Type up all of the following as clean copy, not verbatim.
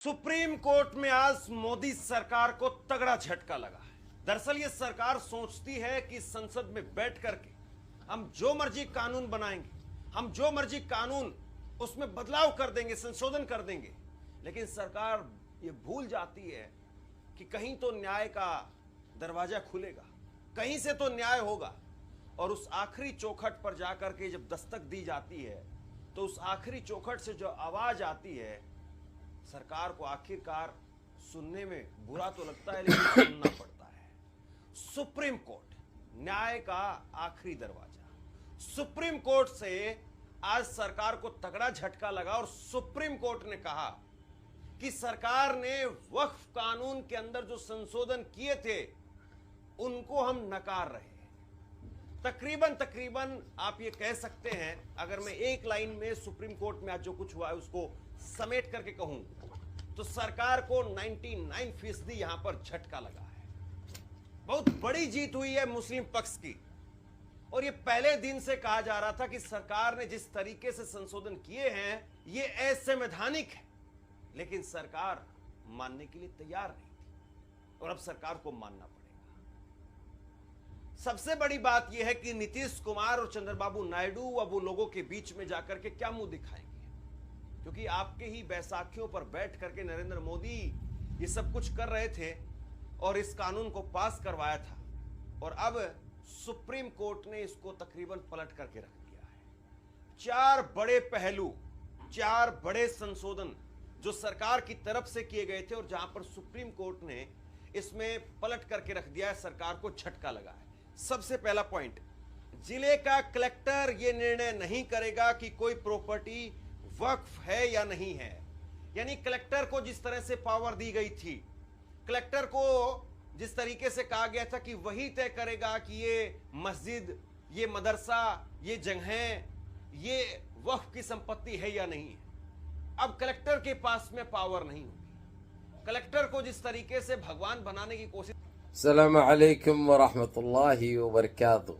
Supreme court में आज मोदी सरकार को तगड़ा झटका लगा है। दरअसल ये सरकार सोचती है कि संसद में बैठ करके हम जो मर्जी कानून बनाएंगे, हम जो मर्जी कानून उसमें बदलाव कर देंगे, संशोधन कर देंगे। लेकिन सरकार ये भूल जाती है कि कहीं तो न्याय का दरवाजा खुलेगा, कहीं से तो न्याय होगा। और उस आखिरी चौखट पर जाकर के जब दस्तक दी जाती है तो उस आखिरी चौखट से जो आवाज आती है, सरकार को आखिरकार सुनने में बुरा तो लगता है लेकिन सुनना पड़ता है। सुप्रीम कोर्ट, न्याय का आखिरी दरवाजा। सुप्रीम कोर्ट से आज सरकार को तगड़ा झटका लगा और सुप्रीम कोर्ट ने कहा कि सरकार ने वक्फ कानून के अंदर जो संशोधन किए थे उनको हम नकार रहे हैं। तकरीबन आप ये कह सकते हैं, अगर मैं एक लाइन में सुप्रीम कोर्ट में आज जो कुछ हुआ है उसको समेट करके कहूं तो सरकार को 99% यहां पर झटका लगा है। बहुत बड़ी जीत हुई है मुस्लिम पक्ष की। और ये पहले दिन से कहा जा रहा था कि सरकार ने जिस तरीके से संशोधन किए हैं ये असंवैधानिक है, लेकिन सरकार मानने के लिए तैयार नहीं थी और अब सरकार को मानना पड़ेगा। सबसे बड़ी बात यह है कि नीतीश कुमार और चंद्रबाबू नायडू अब वो लोगों के बीच में जाकर के क्या मुंह दिखाएंगे, क्योंकि आपके ही बैसाखियों पर बैठ करके नरेंद्र मोदी ये सब कुछ कर रहे थे और इस कानून को पास करवाया था और अब सुप्रीम कोर्ट ने इसको तकरीबन पलट करके रख दिया है। चार बड़े पहलू, चार बड़े संशोधन जो सरकार की तरफ से किए गए थे और जहां पर सुप्रीम कोर्ट ने इसमें पलट करके रख दिया है, सरकार को झटका लगा है। सबसे पहला पॉइंट, जिले का कलेक्टर यह निर्णय नहीं करेगा कि कोई प्रॉपर्टी वक्फ है या नहीं है। यानी कलेक्टर को जिस तरह से पावर दी गई थी, कलेक्टर को जिस तरीके से कहा गया था कि वही तय करेगा कि ये मस्जिद, ये मदरसा, ये जगह, ये वक्फ की संपत्ति है या नहीं है, अब कलेक्टर के पास में पावर नहीं होगी। कलेक्टर को जिस तरीके से भगवान बनाने की कोशिश। अस्सलामु अलैकुम व रहमतुल्लाहि व बरकातुहू।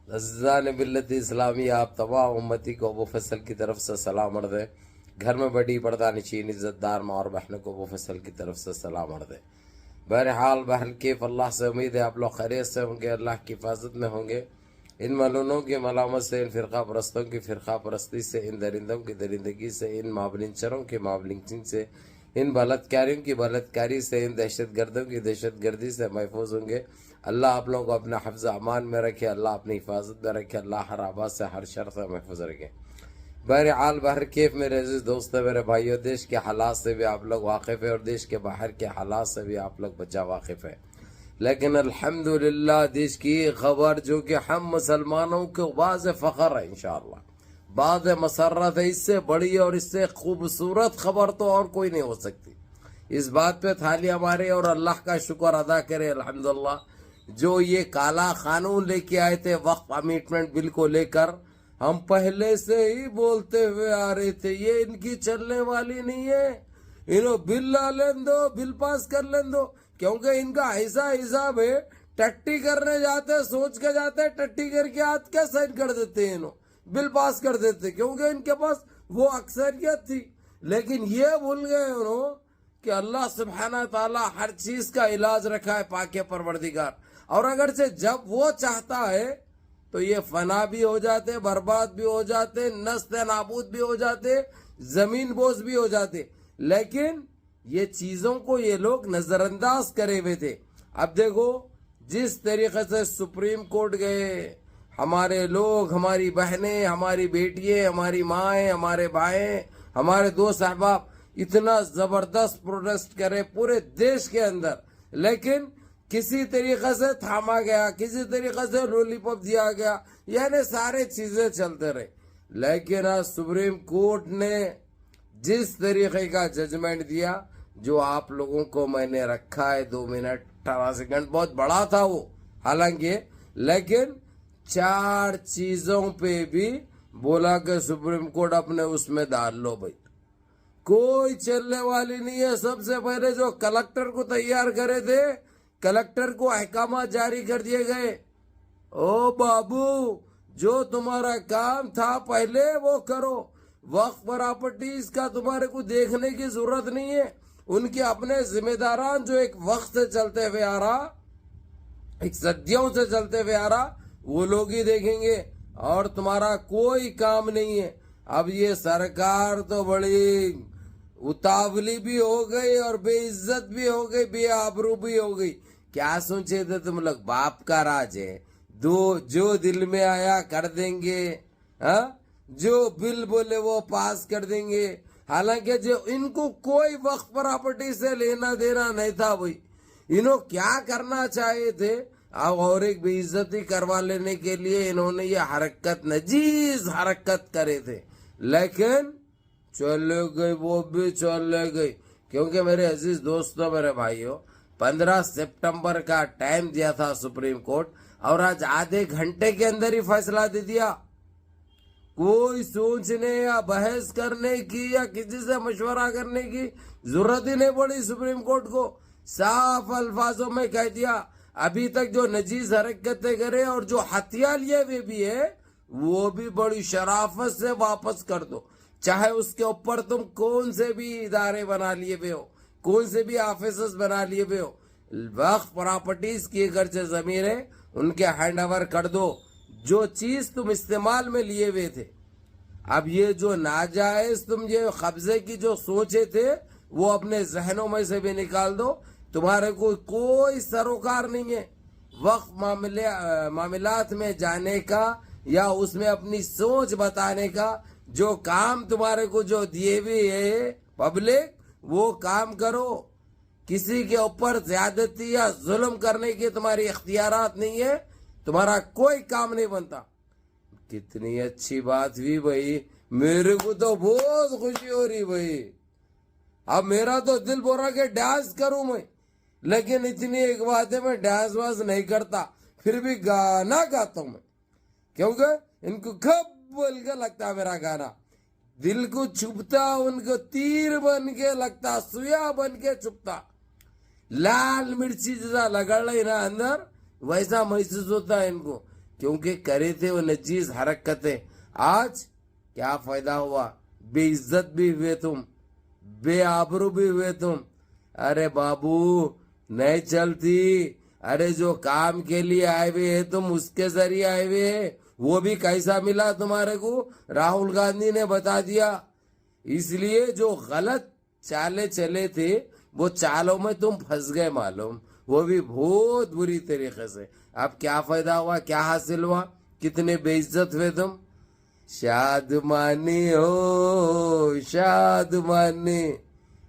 अज़ीज़ान मिल्लत इस्लामी, आप तमाम उम्मती को अबू फैसल की तरफ से सलाम अर्ज़ है। घर में बड़ी पर्दा नशीन इज़्ज़तदार माँ और बहनों को अबू फैसल की तरफ से सलाम अर्ज़ है। बहरहाल बहरकैफ अल्लाह से उम्मीद है आप लोग खैरियत से होंगे, अल्लाह की हिफाजत में होंगे। इन मलूनों की मलामत से, इन फ़िरका परस्तों की फ़िरका परस्ती से, इन दरिंदों की दरिंदगी से, इन मावलिंचरों की मावलिंचिंग से, इन बलात्कारियों की बलात्कारी से, इन दहशतगर्दों की दहशतगर्दी से महफूज होंगे। अल्लाह आप लोगों को अपने हफ्ज़ अमान में रखे, अल्लाह अपनी हिफाजत में रखे, अल्लाह हर आबाद से, हर शर से महफूज रखे। बहरहाल बहरकैफ मेरे अज़ीज़ दोस्त, मेरे भाइयों, देश के हालात से भी आप लोग वाकिफ़ है और देश के बाहर के हालात से भी आप लोग बच्चा वाकिफ़ है। लेकिन अल्हम्दुलिल्लाह देश की खबर जो कि हम मुसलमानों को बाज़ फ़ख्र है, इंशाअल्लाह बाज़ मसरत है, इससे बड़ी और इससे खूबसूरत खबर तो और कोई नहीं हो सकती। इस बात पे थालियां मारे और अल्लाह का शुक्र अदा करे अल्हम्दुलिल्लाह। जो ये काला कानून लेके आए थे वक्फ अमेंडमेंट बिल को लेकर, हम पहले से ही बोलते हुए आ रहे थे ये इनकी चलने वाली नहीं है, इन्हों बिल ला लें दो, बिल पास कर लें दो, क्योंकि इनका ऐसा हिसाब है, टट्टी करने जाते सोच के जाते, टट्टी करके हाथ क्या साइन कर देते हैं, इन्हों बिल पास कर देते, क्योंकि इनके पास वो अक्सरियत थी। लेकिन ये भूल गए उन्होंने कि अल्लाह सुब्हाना ताला हर चीज का इलाज रखा है पाके परवरदिगार, और अगर से जब वो चाहता है तो ये फना भी हो जाते, बर्बाद भी हो जाते, नस्ल नाबूद भी हो जाते, जमीन बोझ भी हो जाते। लेकिन ये चीजों को ये लोग नजरअंदाज करे हुए थे। अब देखो जिस तरीके से सुप्रीम कोर्ट गए हमारे लोग, हमारी बहनें, हमारी बेटियां, हमारी माएँ, हमारे भाई, हमारे दोस्त अहबाब इतना जबरदस्त प्रोटेस्ट करे पूरे देश के अंदर, लेकिन किसी तरीके से थामा गया, किसी तरीके से लॉलीपॉप दिया गया, यानी सारे चीजें चलते रहे। लेकिन आज सुप्रीम कोर्ट ने जिस तरीके का जजमेंट दिया, जो आप लोगों को मैंने रखा है 2 मिनट 18 सेकंड, बहुत बड़ा था वो हालांकि, लेकिन 4 चीजों पे भी बोला कि सुप्रीम कोर्ट अपने उसमें डाल लो भाई, कोई चलने वाली नहीं है। सबसे पहले जो कलेक्टर को तैयार करे थे, कलेक्टर को अहकाम जारी कर दिए गए, ओ बाबू जो तुम्हारा काम था पहले वो करो, वक्फ प्रॉपर्टीज का तुम्हारे को देखने की जरूरत नहीं है, उनके अपने जिम्मेदारान जो एक वक्त से चलते हुए आ रहा, एक सदियों से चलते हुए आ रहा, वो लोग ही देखेंगे और तुम्हारा कोई काम नहीं है। अब ये सरकार तो बड़ी उतावली भी हो गई और बेइज्जत भी हो गई, बेआबरू भी हो गई। क्या सोचे थे तुम लोग, बाप का राज है, दो जो दिल में आया कर देंगे, हाँ, जो बिल बोले वो पास कर देंगे। हालांकि जो इनको कोई वक्त प्रॉपर्टी से लेना देना नहीं था भाई, इन्हों क्या करना चाहे थे, अब और एक बेइज्जती करवा लेने के लिए इन्होंने ये हरकत, नजीज हरकत करे थे, लेकिन चले गए, वो भी चले गई। क्योंकि मेरे अजीज दोस्तों, मेरे भाइयों, 15 सितंबर का टाइम दिया था सुप्रीम कोर्ट और आज आधे घंटे के अंदर ही फैसला दे दिया। कोई सोचने या बहस करने की या किसी से मशवरा करने की जरूरत ही नहीं पड़ी सुप्रीम कोर्ट को। साफ अल्फाजों में कह दिया, अभी तक जो नजीज हरकतें करे और जो हथियार लिए हुए भी है वो भी बड़ी शराफत से वापस कर दो। चाहे उसके ऊपर तुम कौन से भी इदारे बना लिए हुए हो, कौन से भी ऑफिसर्स बना लिए हुए हो, वक्फ प्रॉपर्टीज की अगर जो जमीन है उनके हैंड ओवर कर दो। जो चीज तुम इस्तेमाल में लिए हुए थे, अब ये जो नाजायज तुम ये कब्जे की जो सोचे थे वो अपने जहनों में से भी निकाल दो। तुम्हारे को कोई सरोकार नहीं है वक्फ मामलात में जाने का या उसमें अपनी सोच बताने का। जो काम तुम्हारे को जो दिए हुए है पब्लिक, वो काम करो। किसी के ऊपर ज्यादती या जुल्म करने की तुम्हारी इख्तियारात नहीं है, तुम्हारा कोई काम नहीं बनता। कितनी अच्छी बात हुई भाई, मेरे को तो बहुत खुशी हो रही भाई। अब मेरा तो दिल बोल रहा कि डांस करूं मैं, लेकिन इतनी एक बात है, मैं डांस वांस नहीं करता, फिर भी गाना गाता हूं मैं, क्योंकि इनको खब बोल के लगता है मेरा गाना दिल को छुपता, उनको तीर बन के लगता, सुया बन के छुपता। लाल मिर्ची जैसा लगड़ रही ना अंदर, वैसा महसूस होता है इनको, क्योंकि करे थे वो नजीज हरकतें। आज क्या फायदा हुआ, बेइज्जत भी हुए तुम, बेआबरू भी हुए तुम। अरे बाबू नहीं चलती, अरे जो काम के लिए आए हुए है तुम, उसके जरिए आए हुए है, वो भी कैसा मिला तुम्हारे को, राहुल गांधी ने बता दिया। इसलिए जो गलत चाले चले थे वो चालों में तुम फंस गए मालूम, वो भी बहुत बुरी तरीके से। अब क्या फायदा हुआ, क्या हासिल हुआ, कितने बेइज्जत हुए तुम। शादमानी हो शादमानी,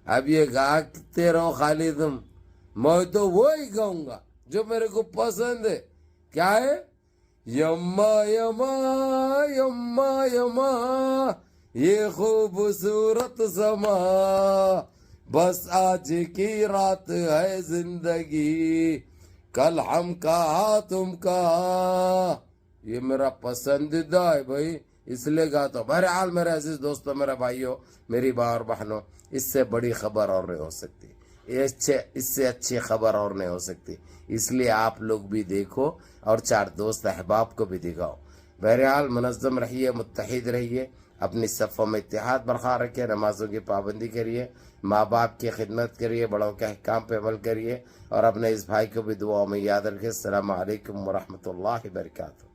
अब ये गाते रहो खाली तुम, मैं तो वो ही गाऊंगा जो मेरे को पसंद है। क्या है, यम्मा यम्मा यम्मा यम्मा ये खूबसूरत समा, बस आज की रात है जिंदगी, कल हम कहा तुम कहा। ये मेरा पसंदीदा है भाई, इसलिए गाता हूँ। बहरहाल मेरे अजीज दोस्तों, मेरे भाइयों, मेरी माँ और बहनों, इससे बड़ी खबर और नहीं हो सकती, इससे अच्छी खबर और नहीं हो सकती। इसलिए आप लोग भी देखो और 4 दोस्त अहबाब को भी दिखाओ। बहरहाल मुनज़्ज़म रहिए, मुत्तहिद रहिए, अपनी सफ़ों में इत्तेहाद बरकरार रखिए, नमाजों की पाबंदी करिए, माँ बाप की खिदमत करिए, बड़ों के अहकाम पे अमल करिए और अपने इस भाई को भी दुआओं में याद रखिए। अस्सलामु अलैकुम व रहमतुल्लाहि व बरकातुहू।